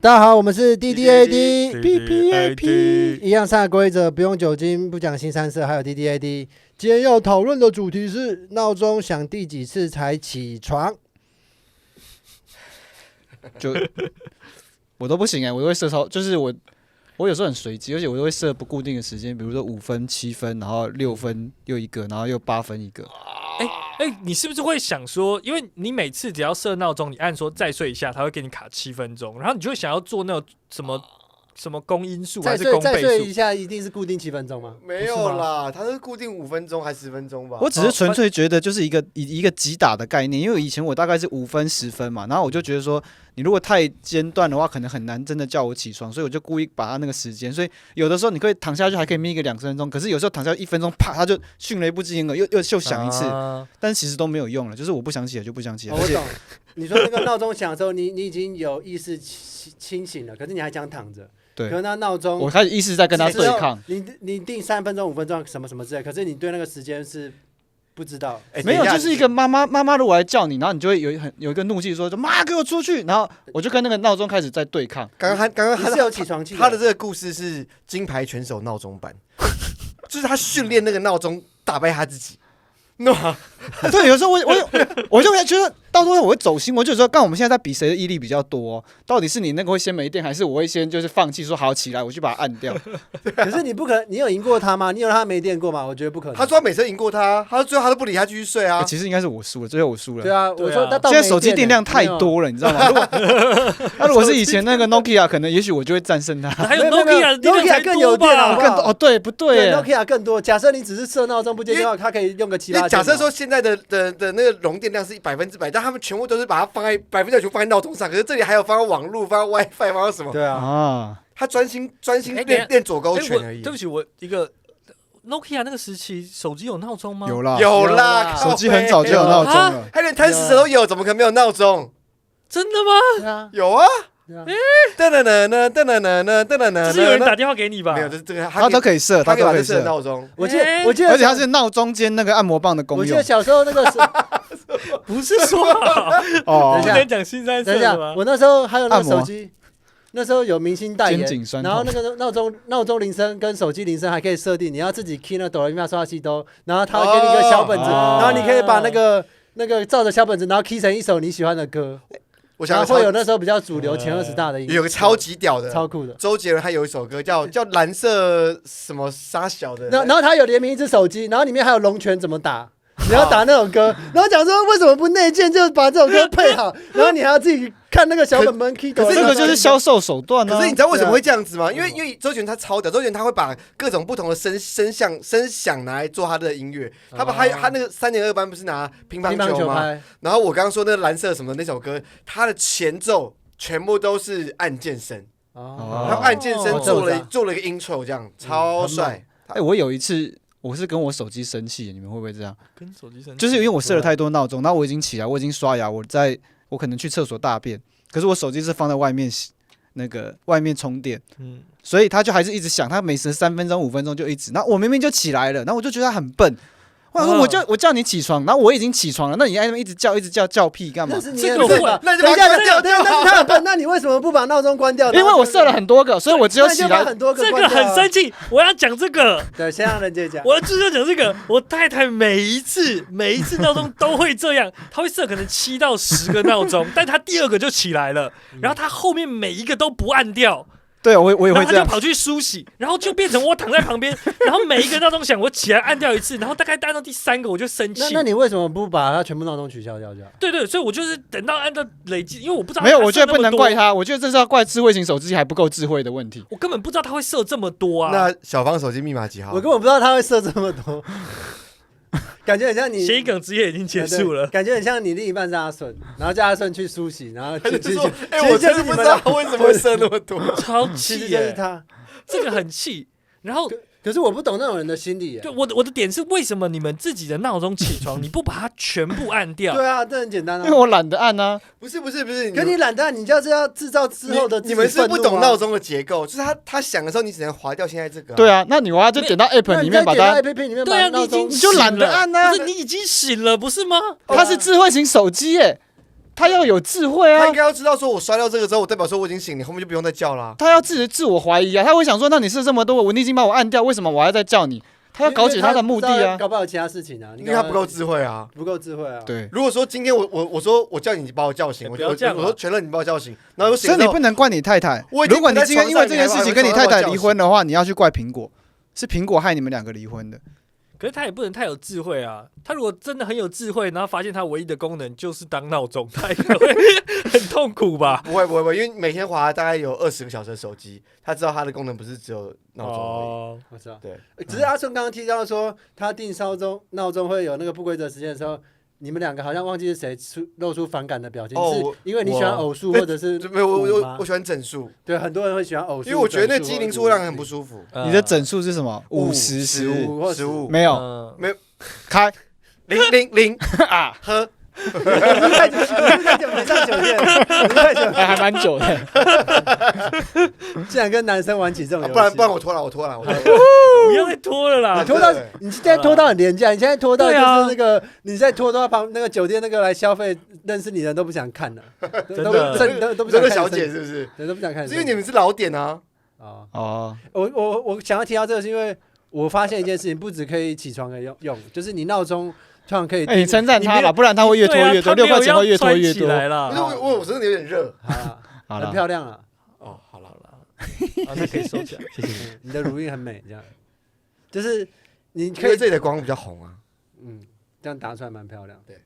大家好，我们是 DDAD PPAP 一样3个规则，不用酒精，不讲新三色，还有 DDAD。今天要讨论的主题是闹钟响第几次才起床？就我都不行我都会设超，就是我有时候很随机，而且我都会设不固定的时间，比如说5分、7分，然后6分又一个，然后又8分一个。你是不是会想说，因为你每次只要设闹钟，你按说再睡一下，它会给你卡7分钟，然后你就会想要做那种什么公因数还是公再倍数？睡一下一定是固定7分钟吗？没有啦，它是固定5分钟还10分钟吧？我只是纯粹觉得就是一个击打的概念，因为以前我大概是5分、10分嘛，然后我就觉得说，你如果太间断的话，可能很难真的叫我起床，所以我就故意把它那个时间，所以有的时候你可以躺下去还可以眯个2分钟，可是有时候躺下去1分钟，啪，它就迅雷不及掩耳又响一次，但其实都没有用了，就是我不想起来就不想起来。我懂，你说那个闹钟响的时候，你已经有意识清醒了，可是你还想躺着。对，可是那闹钟，我开始意识在跟他对抗。你定3分钟、5分钟什么什么之类，可是你对那个时间是不知道。没有，就是一个妈妈如果来叫你，然后你就会有一个怒气说妈给我出去，然后我就跟那个闹钟开始在对抗。刚刚他是有起床气，他的这个故事是金牌拳手闹钟版，就是他训练那个闹钟打败他自己。对，有时候我就会觉得，到时候我会走心，我就说，干我们现在在比谁的毅力比较多，到底是你那个会先没电，还是我会先就是放弃说好起来，我去把它按掉。可是你不可能，你有赢过他吗？你有让他没电过吗？我觉得不可能。他说他每次赢过他，他最后他都不理他继续睡啊。其实应该是我输了，最后我输了。对啊，我说他现在手机电量太多了，你知道吗？如果是以前那个 Nokia， 可能也许我就会战胜他。还有 Nokia 更有电啊，哦对不对？Nokia 更多。假设你只是设闹钟不接电话，它可以用个7、8。假设说现在的那个容电量是100%，但他们全部都是把它放在100%放在闹钟上，可是这里还有放在网络、放在 WiFi、放在什么？对啊，他专心练左勾拳而已。对不起，我一个 Nokia 那个时期手机有闹钟吗？有啦，手机很早就有闹钟了，还连贪食蛇都有，怎么可能没有闹钟？真的吗？对啊，有啊。噔噔噔噔噔噔噔噔噔，就是有人打电话给你吧？没有，这个他都可以设，他可以设闹钟。我记得，而且他是闹钟间那个按摩棒的功用。我记得小时候那个不是说好不能讲新三色的吗？我那时候还有那个手机，那时候有明星代言，然后那个闹钟铃声跟手机铃声还可以设定，你要自己 key 那哆来咪发嗦拉西哆，然后他会给你一个小本子，然后你可以把那个照着小本子，然后 key 成一首你喜欢的歌。我想会有那时候比较主流前20大的音乐，有个超级屌的，超酷的。周杰伦他有一首歌叫蓝色什么沙小的，然后他有联名一只手机，然后里面还有龙拳怎么打，你要打那首歌，然后讲说为什么不内建就把这首歌配好，然后你还要自己看那个小本本 key。可是这个就是销售手段啊。可是你知道为什么会这样子吗？因为周杰伦他超屌，周杰伦他会把各种不同的声响拿来做他的音乐。他那个3.2班不是拿乒乓球吗？然后我刚刚说那个蓝色什么那首歌，他的前奏全部都是按键声，他按键声做了一个 intro， 这样超帅。我有一次。我是跟我手机生气，你们会不会这样？跟手机生气，就是因为我设了太多闹钟，然后我已经起来，我已经刷牙，我可能去厕所大便，可是我手机是放在外面外面充电，所以它就还是一直响，它每时3分钟、5分钟就一直，然后我明明就起来了，然后我就觉得它很笨。我叫你起床，然后我已经起床了，那你在那边一直叫屁干嘛？这个会，那就把它关掉。他很笨，那你为什么不把闹钟关掉？因为我设了很多个，所以我只有起来很多个。这个很生气，我要讲这个。对，先让人家讲。我就是要讲这个。我太太每一次闹钟都会这样，她会设可能7到10个闹钟，但她第2个就起来了，然后她后面每一个都不按掉。对，我也会这样。然后他就跑去梳洗，然后就变成我躺在旁边，然后每一个闹钟响，我起来按掉一次，然后大概按到第3个我就生气。那你为什么不把它全部闹钟取消掉就好？对，所以我就是等到按照累积，因为我不知道。没有，我觉得不能怪他，我觉得这是要怪智慧型手机还不够智慧的问题。我根本不知道他会设这么多啊。那小芳手机密码几号？我根本不知道他会设这么多。感觉很像你谐音梗职业已经结束了，感觉很像你另一半是阿顺，然后叫阿顺去梳洗，然后就说：“我真的不知道为什么会设那么多，超气耶！”就是他，这个很气。然后可是我不懂那种人的心理耶。对，我的点是，为什么你们自己的闹钟起床，你不把它全部按掉？对啊，这很简单啊。因为我懒得按啊。不是，可你懒得按，你就是要制造之后的。你们是不懂闹钟的结构，就是它响的时候，你只能划掉现在这个。对啊，那你就点到 app 里面把它。对啊，你已经就懒得按啊。不是你已经醒了，不是吗？它是智慧型手机耶。他要有智慧啊，他应该要知道说，我刷掉这个之后，我代表说我已经醒，你后面就不用再叫啦。他要自我怀疑啊，他会想说，那你是这么多，你已经把我按掉，为什么我还在叫你？他要搞清他的目的啊，搞不好有其他事情啊，因为他不够智慧啊，不够智慧啊。对，如果说今天我说我叫你把我叫醒，我说全乐你把我叫醒，然后所以你不能怪你太太。如果你今天因为这件事情跟你太太离婚的话，你要去怪苹果，是苹果害你们两个离婚的。可是他也不能太有智慧啊！他如果真的很有智慧，然后发现他唯一的功能就是当闹钟，他应该会很痛苦吧？不会，因为每天滑大概有20个小时的手机，他知道它的功能不是只有闹钟而已。我知道。对，只是阿顺刚刚提到说，他定闹钟会有那个不规则时间的时候，你们两个好像忘记是谁露出反感的表情，是因为你喜欢偶数或者是没有我喜欢整数，对，很多人会喜欢偶数，因为我觉得那机灵数会让人很不舒服。你的整数是什么？50、15没有开0啊喝。太久没上酒店，还蛮久的。竟然跟男生玩起这种游戏，不然我拖了，不要再拖了啦！你现在拖到很廉价，你现在拖到就是那个，你在拖到那个酒店那个来消费认识你的人都不想看了，真的都不想看小姐是不是？对，都不想看，是因为你们是老点啊。哦，我想要提到这个，是因为我发现一件事情，不只可以起床可以用，就是你闹钟。突然可以，你称赞他吧，不然他会越拖越多，6块钱会越拖越多。我真的有点热，好了，很漂亮了。哦，好了，那可以收起来，谢谢你。你的乳晕很美，这样，就是你可以这里的光比较红啊，这样打出来蛮漂亮。对，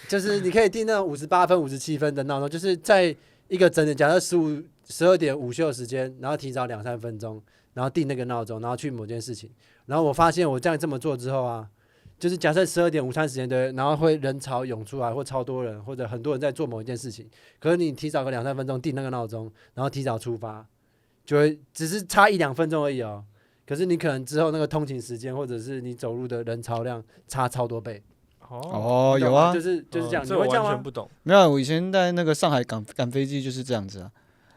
就是你可以定那种58分、57分的闹钟，就是在一个整点，假设12点午休时间，然后提早2-3分钟，然后定那个闹钟，然后去某件事情。然后我发现我这么做之后啊。就是假设12点午餐时间对，然后会人潮涌出来，或超多人，或者很多人在做某一件事情。可是你提早个2-3分钟定那个闹钟，然后提早出发，就会只是差1-2分钟而已哦。可是你可能之后那个通勤时间，或者是你走路的人潮量差超多倍。哦，有啊，就是这样。这我完全不懂。没有，我以前在那个上海赶飞机就是这样子啊。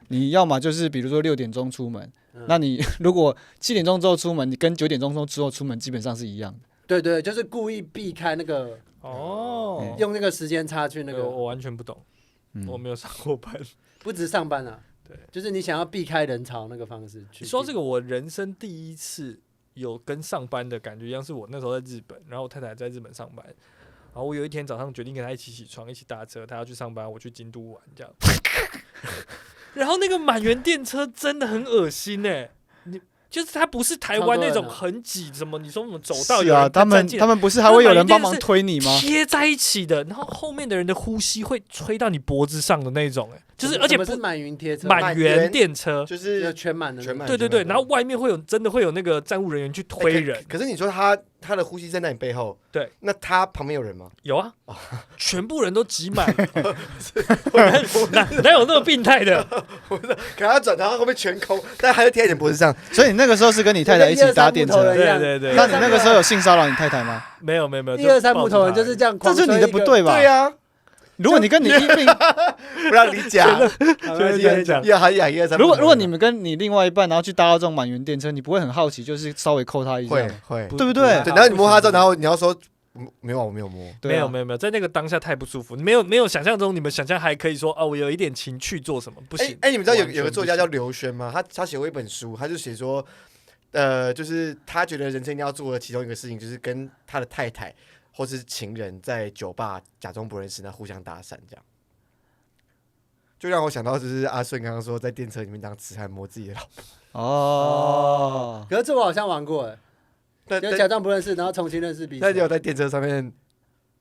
你要么就是比如说6点钟出门，那你如果7点钟之后出门，你跟9点钟之后出门基本上是一样的。对，就是故意避开那个用那个时间差去那个。我完全不懂，我没有上过班，不止上班啊，对，就是你想要避开人潮那个方式去。说这个，我人生第一次有跟上班的感觉一样，是我那时候在日本，然后我太太在日本上班，然后我有一天早上决定跟她一起起床，一起搭车，她要去上班，我去京都玩这样。然后那个满员电车真的很恶心就是它不是台湾那种很挤，什么你说什么走道有人他们不是还会有人帮忙推你吗？贴在一起的，然后后面的人的呼吸会吹到你脖子上的那种，就是而且不是满云贴车，满员电车就是全满的，对，然后外面真的会有那个站务人员去推人。可是你说他的呼吸在那你背后，对，那他旁边有人吗？有啊，全部人都挤满，哪有那么病态的？可他转头后面全空，但还是贴在你脖子上，所以你那个时候是跟你太太一起搭电车，对。那你那个时候有性骚扰你太太吗？没有。1、2、3木头人就是这样，这是你的不对吧？对啊。如果你跟你不让你讲，如果你们跟你另外一半，然后去搭到这种满员电车，你不会很好奇，就是稍微扣他一下，会，对不对？然后你摸他之后，然后你要说没有，我没有摸，没有，在那个当下太不舒服，没有想象中，你们想象还可以说我有一点情趣做什么，不行。你们知道有个作家叫刘轩吗？他写过一本书，他就写说，就是他觉得人生一定要做的其中一个事情，就是跟他的太太或是情人在酒吧假装不认识，那互相搭讪，这样就让我想到，就是阿顺刚刚说在电车里面当痴汉摸自己的老婆。可是这我好像玩过就假装不认识，然后重新认识彼此。那你有在电车上面？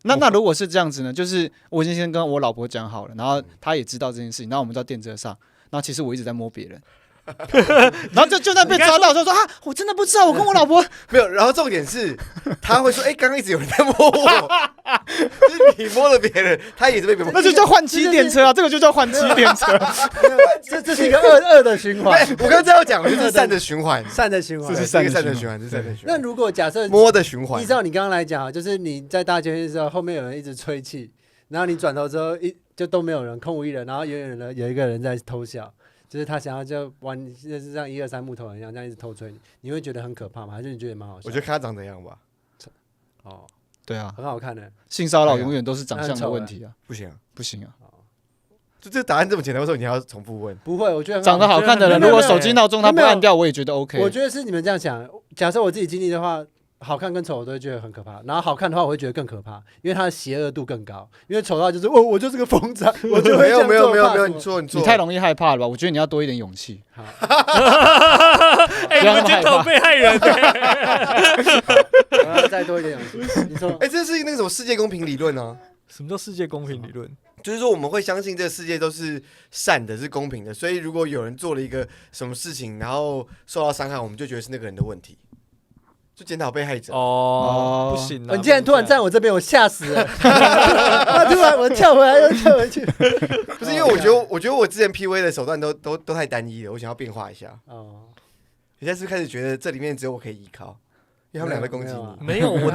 那如果是这样子呢？就是我已经先跟我老婆讲好了，然后她也知道这件事情，然后我们到电车上，然后其实我一直在摸别人。然后就在被抓到，就说我真的不知道，我跟我老婆没有。然后重点是，他会说，刚刚一直有人在摸我，就是你摸了别人，他也是被别人摸，那就叫换妻电车啊，这个就叫换妻电车。这是一个恶的循环。我刚刚这样讲，就是善的循环，善的循环，这是善的循环，这是善的循环。那如果假设摸的循环，依照你刚刚来讲，就是你在搭捷运的时候，后面有人一直吹气，然后你转头之后就都没有人，空无一人，然后远远的有一个人在偷笑。就是他想要就玩，就是像1、2、3木头人一样，这样一直偷吹你，你会觉得很可怕吗？还是你觉得蛮好笑？我觉得看他长怎样吧。对啊，很好看的。性骚扰永远都是长相的问题啊，不行啊，不行啊。就这答案这么简单，为什么你还要重复问？不会，我觉得长得好看的人，如果手机闹钟他不按掉，我也觉得 OK。我觉得是你们这样想，假设我自己经历的话。好看跟丑我都会觉得很可怕，然后好看的话我会觉得更可怕，因为它的邪恶度更高。因为丑的话就是我就是个疯子，我就会这样做。没有，你错，你太容易害怕了吧？我觉得你要多一点勇气。好，你们检讨被害人。我要再多一点勇气。你说，这是那个什么世界公平理论啊？什么叫世界公平理论？就是说我们会相信这个世界都是善的，是公平的，所以如果有人做了一个什么事情，然后受到伤害，我们就觉得是那个人的问题。就检讨被害者不行啊！你竟然突然站我这边，我吓死了。突然我跳回来又跳回去，不是因为我觉得我之前 PUA 的手段都太单一了，我想要变化一下。你现在是不是开始觉得这里面只有我可以依靠？因为他们两个攻击你。没有，我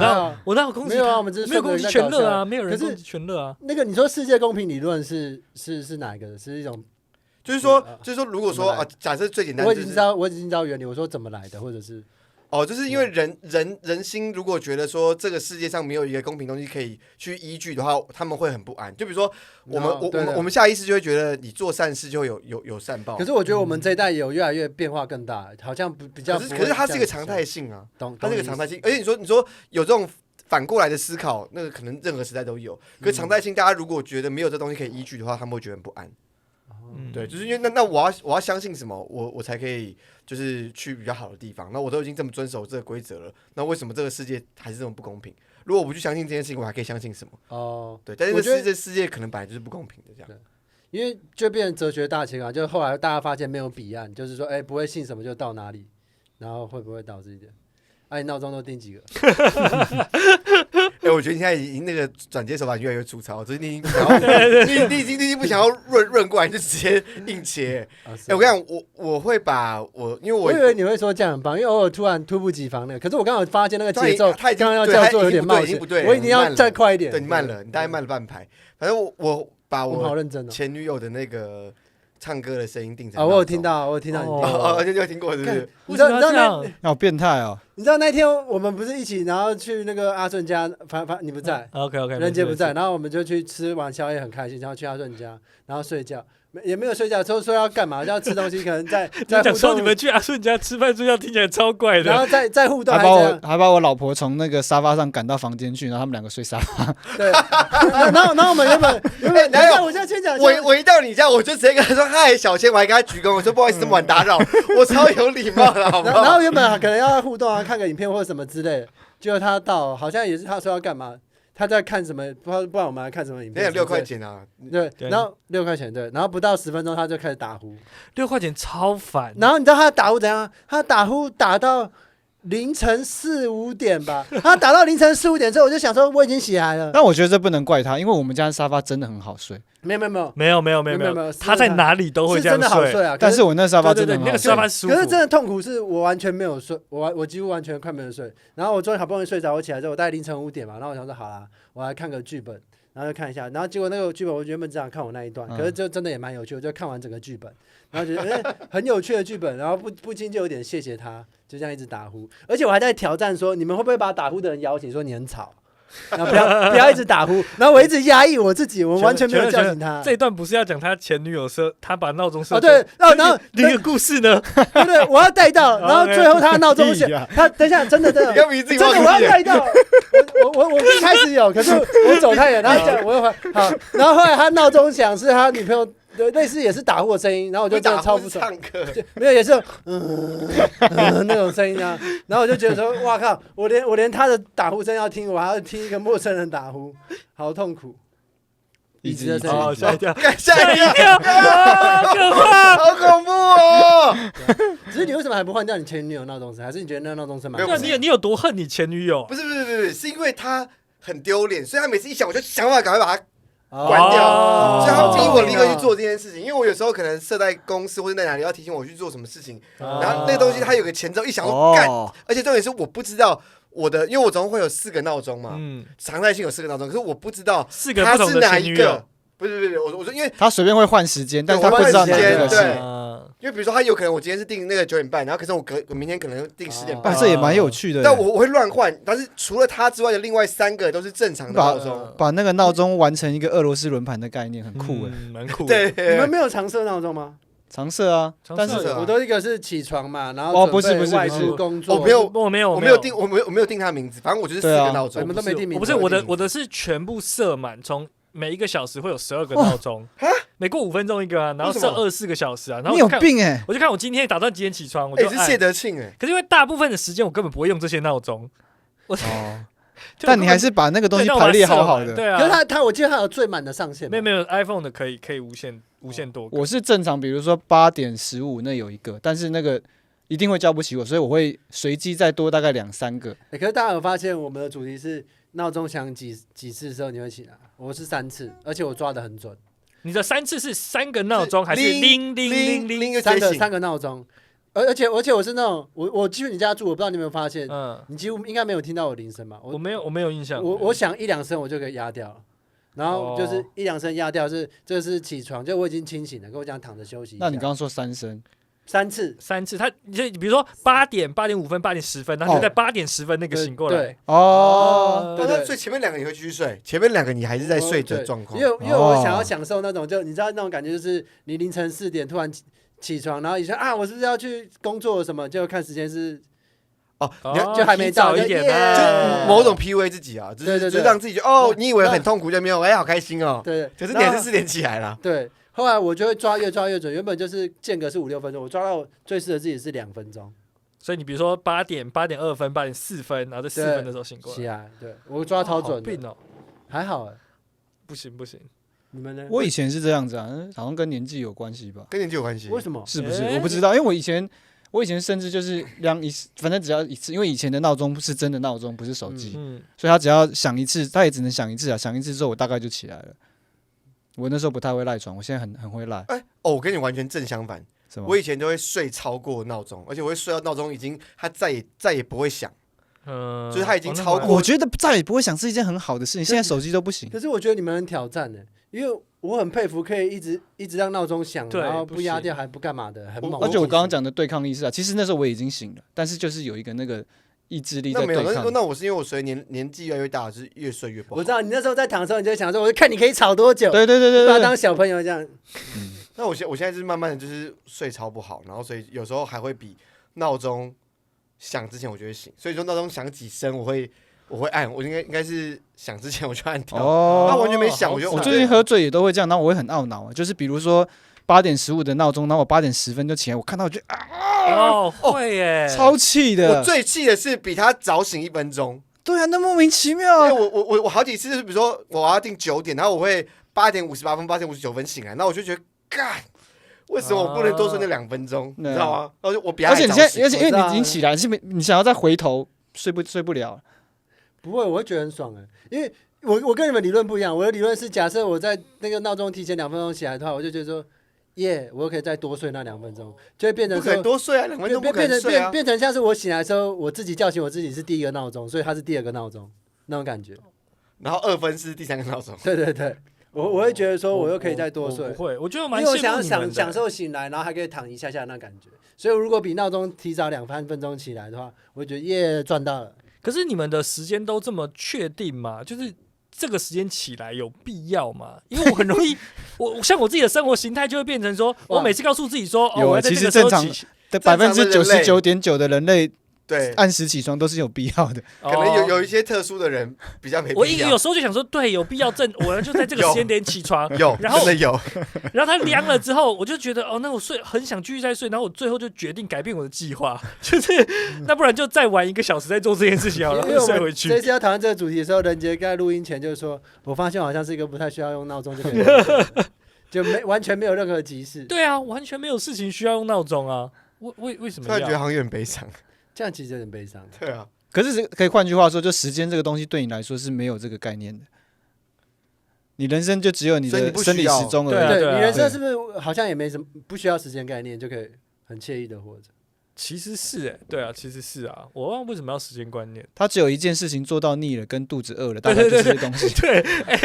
哪有攻击？没有啊，我们只是没有攻击全乐啊，没有人攻击全乐啊。那个你说世界公平理论是哪一个？是一种，就是说，如果说假设最简单，我已经知道原理。我说怎么来的，或者是。就是因为人心如果觉得说这个世界上没有一个公平东西可以去依据的话，他们会很不安。就比如说我们下意识就会觉得你做善事就会有善报。可是我觉得我们这一代有越来越变化更大，好像比较。可是它是一个常态性啊，它是一个常态性。而且你说有这种反过来的思考，那个可能任何时代都有。可是常态性，大家如果觉得没有这东西可以依据的话，他们会觉得很不安。对，就是因为那我要相信什么，我才可以就是去比较好的地方。那我都已经这么遵守这个规则了，那为什么这个世界还是这么不公平？如果我不去相信这件事情，我还可以相信什么？对，但是这世界可能本来就是不公平的这样。因为就变成哲学大清啊，就后来大家发现没有彼岸，就是说，不会信什么就到哪里，然后会不会导致一点？你闹钟都定几个？我觉得你现在已经那个转接手法越来越粗糙，就是你已经不想要润过来，你就直接硬切。我跟你讲，我会把因为我以为你会说这样很棒，因为偶尔突然突不及防那个。可是我刚好发现那个节奏，刚刚要叫做有点冒险，我一定要再快一点。对你慢了，你大概慢了半拍。反正我把好认真前女友的那个唱歌的声音定成我有听到你有听过是不是？你知道这样好变态哦！你知道那天我们不是一起，然后去那个阿顺家，反你不在，OK，任杰不在，然后我们就去吃完宵夜很开心，然后去阿顺家，然后睡觉。也没有睡觉，说要干嘛？要吃东西，可能在讲说你们去阿顺家吃饭睡觉，听起来超怪的。然后再互动，还把我老婆从那个沙发上赶到房间去，然后他们两个睡沙发。对，然后我们原本，我现在先讲，我一到你家，我就直接跟他说嗨，小千，我还跟他鞠躬，我说不好意思这么晚打扰，我超有礼貌的，好不好？然后原本可能要互动啊，看个影片或者什么之类的，结果他到好像也是他说要干嘛。他在看什么？不然我们来看什么影片？那6块钱啊！对，然后6块钱，对，然后不到10分钟他就开始打呼，6块钱超烦。然后你知道他打呼怎样？他打呼打到凌晨4、5点吧。他打到凌晨4、5点之后，我就想说我已经起来了。但我觉得这不能怪他，因为我们家的沙发真的很好睡。没有，他在哪里都会这样睡，真的好睡啊。但是我那沙发真的很好睡，那个沙发舒服。可是真的痛苦是我完全没有睡，我几乎完全快没有睡。然后我终于好不容易睡着，我起来之后，我大概凌晨5点嘛，然后我想说好啦，我来看个剧本，然后就看一下，然后结果那个剧本我原本只想看我那一段，可是就真的也蛮有趣，我就看完整个剧本，然后觉得很有趣的剧本，然后不禁就有点谢谢他，就这样一直打呼，而且我还在挑战说，你们会不会把打呼的人摇醒，说你很吵？然后不要一直打呼，然后我一直压抑我自己，我完全没有叫醒他。这一段不是要讲他前女友他把闹钟设对，然后那个故事呢？对，我要带到，然后最后他闹钟响，他等一下真的，真的我要带到，我一开始有，可是我走太远，然后讲我又好，然后后来他闹钟响是他女朋友。对，类似也是打呼的声音，然后我就真的超不爽。没有，也是那种声音啊。然后我就觉得说，哇靠，我连他的打呼声要听，我还要听一个陌生人打呼，好痛苦。椅子的声音，吓一跳，吓一跳，可怕，好恐怖哦！只是你为什么还不换掉你前女友闹钟声？还是你觉得那闹钟声蛮？你有多恨你前女友？不是，是因为他很丢脸，所以他每次一想，我就想办法赶快把他。关掉，所以他逼我立刻去做这件事情，因为我有时候可能设在公司或者在哪里要提醒我去做什么事情，然后那个东西它有个前奏，一想说干，而且重点是我不知道我的，因为我总共会有4个闹钟嘛，常态性有4个闹钟，可是我不知道它是哪一个，不是，我说因为他随便会换时间，但是他不知道哪个是。因为比如说他有可能我今天是定那个9点半，然后可是我明天可能定10点半，这也蛮有趣的。但我会乱换，但是除了他之外的另外3个都是正常的闹钟。把那个闹钟完成一个俄罗斯轮盘的概念，很酷哎，蛮酷。对，你们没有常设闹钟吗？常设啊，但是我都一个是起床嘛，然后不是外出工作。我没有定他的名字，反正我就是4个闹钟。你们都没定名字。不是我的是全部设满，从每1个小时会有12个闹钟，每过5分钟一个啊，然后设24个小时啊。然后你有病哎！我就看我今天打算几点起床，我就。是谢德庆哎。可是因为大部分的时间我根本不会用这些闹钟。但你还是把那个东西排列好好的。对啊。可是我记得它有最满的上限。没有 iPhone 的可以无限多。我是正常，比如说8点15那有一个，但是那个一定会叫不起我，所以我会随机再多大概2、3个。可是大家有发现我们的主题是闹钟响几次的时候你会起来？我是3次，而且我抓得很准。你的3次是3个闹钟还是铃3个闹钟？而且我是那种我去你家住，我不知道你有没有发现，你几乎应该没有听到我铃声吧？我没有印象。我想1、2声我就可以压掉了。然后就是1、2声压掉这是起床，就我已经清醒了，跟我讲躺着休息一下。那你刚刚说3声，3次，他就比如说8点、8点5分、8点10分，然后就在8点10分那个醒过来。对对，所以前面2个你会继续睡，前面2个你还是在睡的状况。因为我想要享受那种，就你知道那种感觉，就是你凌晨4点突然起床，然后你说我是不是要去工作什么？就看时间是。就还没到一点就某种 PUA 自己啊，就是让自己你以为很痛苦就没有，好开心哦。对，可是你还是4点起来了。对，后来我就会越抓越准，原本就是间隔是5、6分钟，我抓到最适合自己是2分钟。所以你比如说8点2分、8点4分，然后在4分的时候醒过来。起来，对我抓超准。病哦，还好不行。你们呢？我以前是这样子啊，好像跟年纪有关系吧？跟年纪有关系？为什么？是不是？我不知道，因为我以前甚至就是反正只要1次，因为以前的闹钟是真的闹钟，不是手机，所以他只要响1次，他也只能响1次啊。响1次之后，我大概就起来了。我那时候不太会赖床，我现在很会赖。我跟你完全正相反。我以前就会睡超过闹钟，而且我会睡到闹钟它再也不会响。就是它已经超过。我觉得再也不会响是一件很好的事情，现在手机都不行。可是我觉得你们很挑战的，因为我很佩服可以一直让闹钟响，然后不压掉还不干嘛的，很猛。而且我刚刚讲的对抗意识啊，其实那时候我已经醒了，但是就是有一个那个意志力在对抗。那我是因为我随年纪越来越大，就是越睡越不好。我知道你那时候在躺的时候，你就想说，我就看你可以吵多久。对，把它当小朋友这样。那我现在就是慢慢的就是睡超不好，然后所以有时候还会比闹钟响之前我就会醒，所以说闹钟响几声我会按，我应该是响之前我就按掉。那完全没响，我最近喝醉也都会这样，然后我会很懊恼，就是比如说8点15的闹钟，然后我8点10分就起来，我看到我就会耶，超气的。我最气的是比他早醒1分钟。对啊，那莫名其妙。因为我好几次就是比如说我要定9点，然后我会8点58分、8点59分醒来，那我就觉得干。为什么我不能多睡那2分钟？你知道吗？然后我比他还早醒。而且因为你已经起来，你想要再回头睡不了。不会，我会觉得很爽因为我跟你们理论不一样。我的理论是，假设我在那个闹钟提前2分钟起来的话，我就觉得说，我又可以再多睡那2分钟，就会变成说不可能多睡啊，2分钟不可能睡啊。变成像是我醒来的时候，我自己叫醒我自己是第1个闹钟，所以它是第2个闹钟那种感觉。然后2分是第3个闹钟。对。我会觉得说，我又可以再多睡。不会，我觉得我蛮因为我想享受醒来，然后还可以躺一下下那感觉。所以如果比闹钟提早2、3分钟起来的话，我会觉得赚到了。可是你们的时间都这么确定吗？就是这个时间起来有必要吗？因为我很容易，像我自己的生活形态就会变成说，我每次告诉自己说，我在这个时候起，的99.9%的人类。对，按时起床都是有必要的，可能有一些特殊的人比较没必要。我有时候就想说，对，有必要我就在这个时间点起床，然后真的有，然后它凉了之后，我就觉得那我很想继续再睡，然后我最后就决定改变我的计划，就是那不然就再晚1个小时再做这件事情好了，然后睡回去。这次要讨论这个主题的时候，任杰在录音前就说，我发现我好像是一个不太需要用闹钟就可以就完全没有任何急事。对啊，完全没有事情需要用闹钟啊，为什么？突然觉得好像有点悲伤。这样其实有点悲伤。对啊，可是可以换句话说，就时间这个东西对你来说是没有这个概念的。你人生就只有你的生理时钟而已。对，你人生是不是好像也没什么不需要时间概念就可以很惬意的活着？其实是对啊，其实是啊，我忘了为什么要时间观念。他只有一件事情做到腻了，跟肚子饿了，大概就是这些东西。对，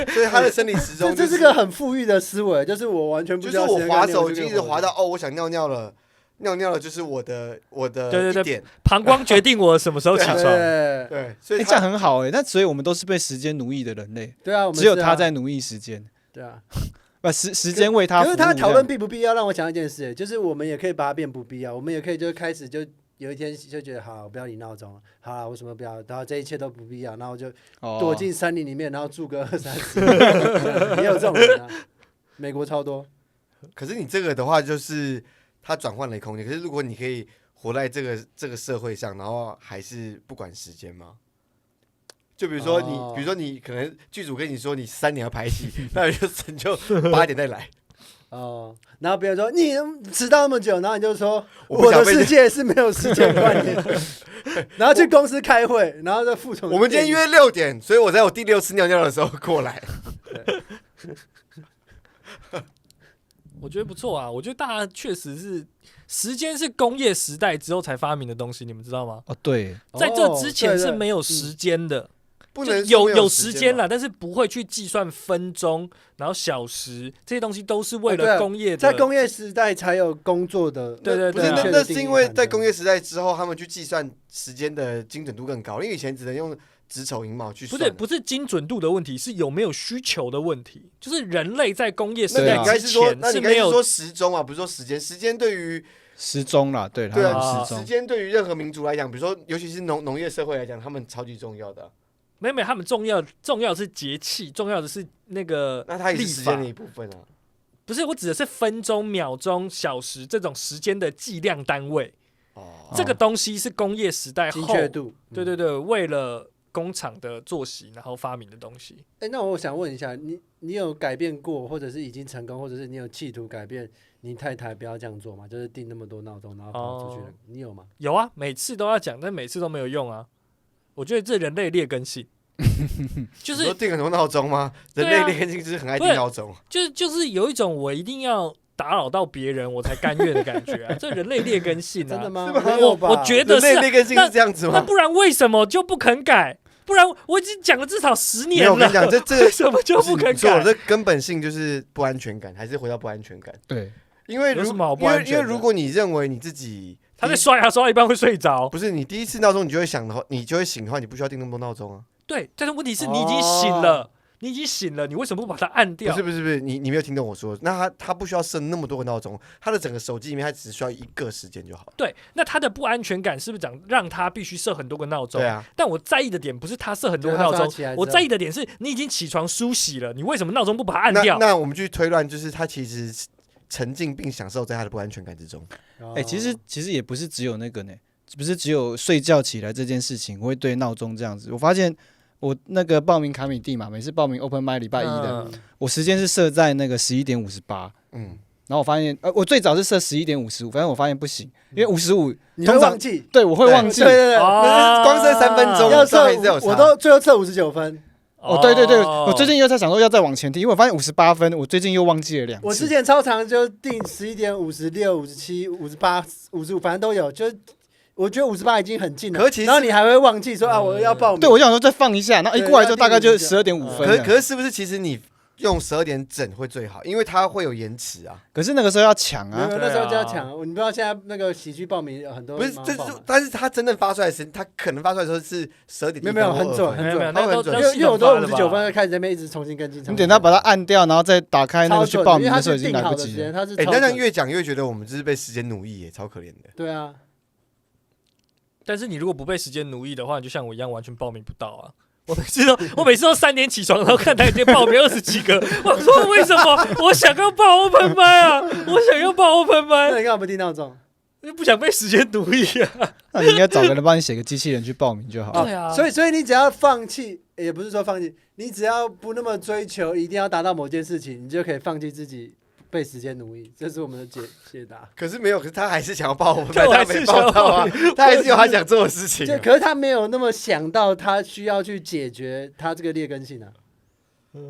所以他的生理时钟这是个很富裕的思维，就是我完全不知道。就是我滑手机一直滑到我想尿尿了。尿尿了就是我的一点，膀胱决定我什么时候起床。对，所以这样很好那所以我们都是被时间奴役的人类。对啊，只有他在奴役时间。对啊，时间为他服务。可是他讨论必不必要，让我想一件事，就是我们也可以把它变不必要，我们也可以就开始就有一天就觉得好，我不要理闹钟了，好，为什么不要？然后这一切都不必要，然后就躲进山林里面，然后住个20-30年，也有这种人啊，美国超多。可是你这个的话就是。它转换了空间，可是如果你可以活在这个社会上，然后还是不管时间吗？就比如说你可能剧组跟你说你3点要拍戏，那你就8点再来。然后别人说你迟到那么久，然后你就说我的世界是没有时间观念的，然后去公司开会，然后就服从。我们今天约6点，所以我在我第6次尿尿的时候过来。我觉得不错啊，我觉得大家确实是时间是工业时代之后才发明的东西，你们知道吗？对，在这之前是没有时间的，不能有时间啦，但是不会去计算分钟，然后小时这些东西都是为了工业的。在工业时代才有工作的，对，不是那是因为在工业时代之后，他们去计算时间的精准度更高，因为以前只能用子丑寅卯去算。不是精准度的问题，是有没有需求的问题。就是人类在工业时代之前是没有说时钟啊，不是说时间。时间对于时钟啦，对啊，时间对于任何民族来讲，比如说尤其是农业社会来讲，他们超级重要的。没有，他们重要的是节气，重要的是那个那它也是时间的一部分啊。不是，我指的是分钟、秒钟、小时这种时间的计量单位。这个东西是工业时代后精确度。对，为了工厂的作息，然后发明的东西。那我想问一下，你有改变过，或者是已经成功，或者是你有企图改变你太太不要这样做吗？就是定那么多闹钟，然后跑出去你有吗？有啊，每次都要讲，但每次都没有用啊。我觉得这人类劣根性，就是你定很多闹钟吗？人类劣根性就是很爱定闹钟，就是有一种我一定要打扰到别人我才甘愿的感觉啊，这人类劣根性啊，真的吗？我觉得是人类劣根性是这样子吗？那不然为什么就不肯改？不然我已经讲了至少10年了。我跟你讲，这为什么就不肯改？这根本性就是不安全感，还是回到不安全感。对，因为如果你认为你自己他在刷牙刷到一半会睡着，不是你第一次闹钟你就会想的话，你就会醒的话，你不需要定那么多闹钟啊。对，但是问题是你已经醒了。你已经醒了，你为什么不把它按掉？不是，你没有听懂我说。那他不需要设那么多个闹钟，他的整个手机里面他只需要一个时间就好。对，那他的不安全感是不是讲让他必须设很多个闹钟？对啊。但我在意的点不是他设很多个闹钟，我在意的点是你已经起床梳洗了，你为什么闹钟不把它按掉？那我们去推断，就是他其实沉浸并享受在他的不安全感之中。其实也不是只有那个呢，不是只有睡觉起来这件事情，我会对闹钟这样子。我发现。我那个报名卡米蒂嘛，每次报名 Open Mic 礼拜一的，我时间是设在那个11:58，然后我发现，我最早是设11:55，反正我发现不行，因为55你会忘记，对，我会忘记，对，光设3分钟，要测，我都最后测59分。对，我最近又在想说要再往前提，因为我发现58分，我最近又忘记了2次。我之前超长就定11:56、57、58、55，反正都有，就。我觉得58已经很近了，然后你还会忘记说我要报名。对，我就想说再放一下，然后一过来就大概就12.5分。可是是不是其实你用12点整会最好，因为它会有延迟啊。可是那个时候要抢啊，那时候就要抢。你不知道现在那个喜剧报名有很多不是，但是他真正发出来的时间，他可能发出来的时候是12点。没有很准，因为我都59分开始在那边一直重新跟进。你等他把它按掉，然后再打开那个去报名的时候已经来不及了。那这样越讲越觉得我们就是被时间奴役耶，超可怜的。对啊。但是你如果不被时间奴役的话，你就像我一样完全报名不到啊！我每次都3点起床，然后看台已经报名20几个，我说为什么我想要报 Open Mic 啊？我想要报 Open Mic， 那你干嘛不定闹钟？就不想被时间奴役啊！那你应该找个人帮你写个机器人去报名就好。对啊，所以你只要放弃，也不是说放弃，你只要不那么追求一定要达到某件事情，你就可以放弃自己。被时间奴役，这是我们的解答。可是他还是想要报我们，他没报到啊，他还是有他想做的事情。可是他没有那么想到，他需要去解决他这个劣根性啊。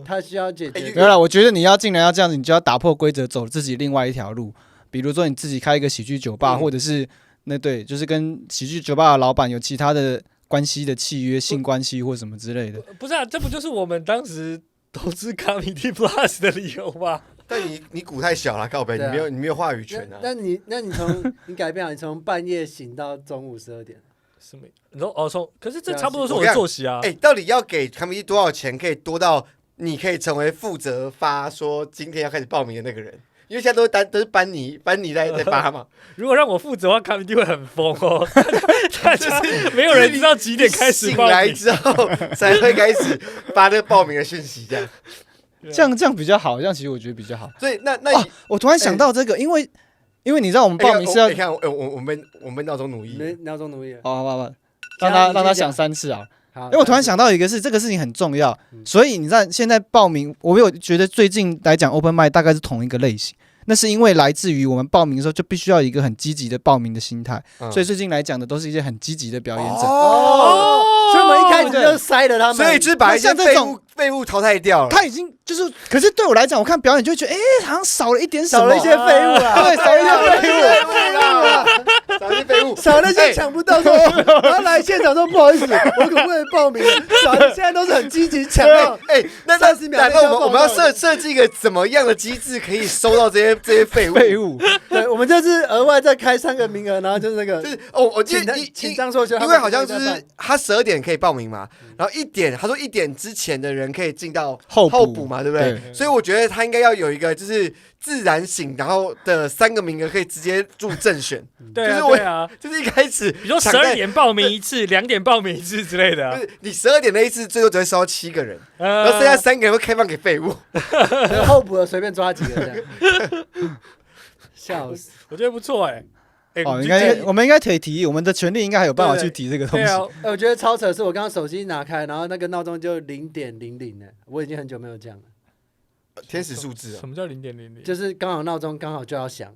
他需要解决。没有啦，我觉得你要进来要这样子，你就要打破规则，走自己另外一条路。比如说你自己开一个喜剧酒吧，或者是那对，就是跟喜剧酒吧的老板有其他的关系的契约、性关系或什么之类的。不是啊，这不就是我们当时投资 Comedy Plus 的理由吗？但你股太小了，告白，你没有话语权啊。那你你改变了，你从半夜醒到中午12点。是没，然后可是这差不多是我的作息啊。到底要给 Comedy 多少钱，可以多到你可以成为负责发说今天要开始报名的那个人？因为现在都是班尼在发嘛。如果让我负责的话，Comedy 会很疯哦。大家没有人知道几点开始报名，醒来之后才会开始发那个报名的讯息，这样比较好，这样其实我觉得比较好。所以那我突然想到这个，因为你知道我们报名是要，你看我们闹钟奴役，闹钟奴役。好，让他想3次啊。好，因为我突然想到一个这个事情很重要，所以你知道现在报名，我有觉得最近来讲 Open Mic 大概是同一个类型。那是因为来自于我们报名的时候就必须要有一个很积极的报名的心态，所以最近来讲的都是一些很积极的表演者。所以我们一开始就塞了他们，所以就是把一些废物淘汰掉了。他已经就是，可是对我来讲，我看表演就会觉得，好像少了一点什么，少了一些废物啊，对，少了一些废物，少了一些废物，少那些抢不到说，然后来现场说不好意思，我可不可以报名？现在都是很积极抢到，那30秒，那我们要设计一个怎么样的机制，可以收到这些废物？对，我们就是额外再开3个名额，然后就是那个，就是我记得请张硕修，因为好像就是他12点可以报名嘛，然后他说1点之前的人可以进到候补嘛，对不对？所以我觉得他应该要有一个就是自然醒，然后的3个名额可以直接入正选。对啊，就是一开始，比如说12点报名一次，2点报名一次之类的啊。你12点那一次最多只会收到7个人，然后剩下3个人会开放给废物，候补的随便抓几个这样。笑死，我觉得不错我们应该可以提，我们的权利应该还有办法去提这个东西。我觉得超扯，是我刚刚手机拿开，然后那个闹钟就0.00呢，我已经很久没有这样了。天使数字，什么叫0.00？就是刚好闹钟刚好就要响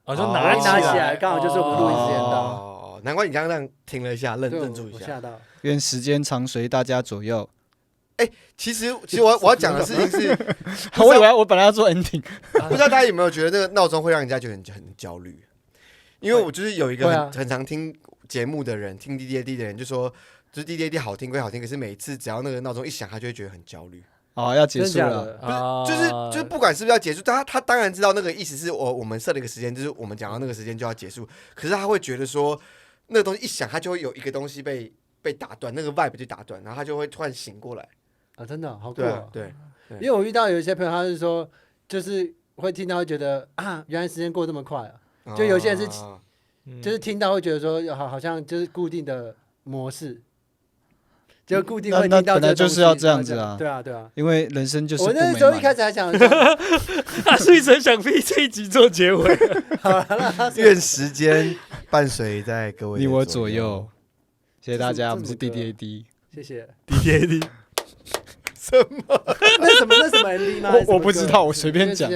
了，就拿起来，刚好就是我们录音时间到。难怪你刚刚停了一下，愣住一下，我吓到。愿时间常随大家左右。其实我要讲的事情是，我以为我本来要做 ending， 不知道大家有没有觉得那个闹钟会让人家觉得很焦虑？因为我就是有一个很常听节目的人，听 DDAD 的人就说，就是 DDAD 好听归好听，可是每次只要那个闹钟一响，他就会觉得很焦虑。要结束了，就是不管是不是要结束，他当然知道那个意思是我们设了一个时间，就是我们讲到那个时间就要结束，可是他会觉得说那个东西一响，他就会有一个东西被打断，那个 vibe 就打断，然后他就会突然醒过来。真的好酷啊！对，因为我遇到有一些朋友，他是说，就是会听到会觉得原来时间过这么快啊！就有些人是，就是听到会觉得说，好像就是固定的模式，就固定会听到这个东西。本来就是要这样子啊！对啊，因为人生就是我那时候一开始还想说，是一直想逼这一集做结尾。愿时间伴随在各位你我左右。谢谢大家，我们是 DDAD。谢谢 DDAD。什么？那什么 MV 吗？我不知道，我随便讲。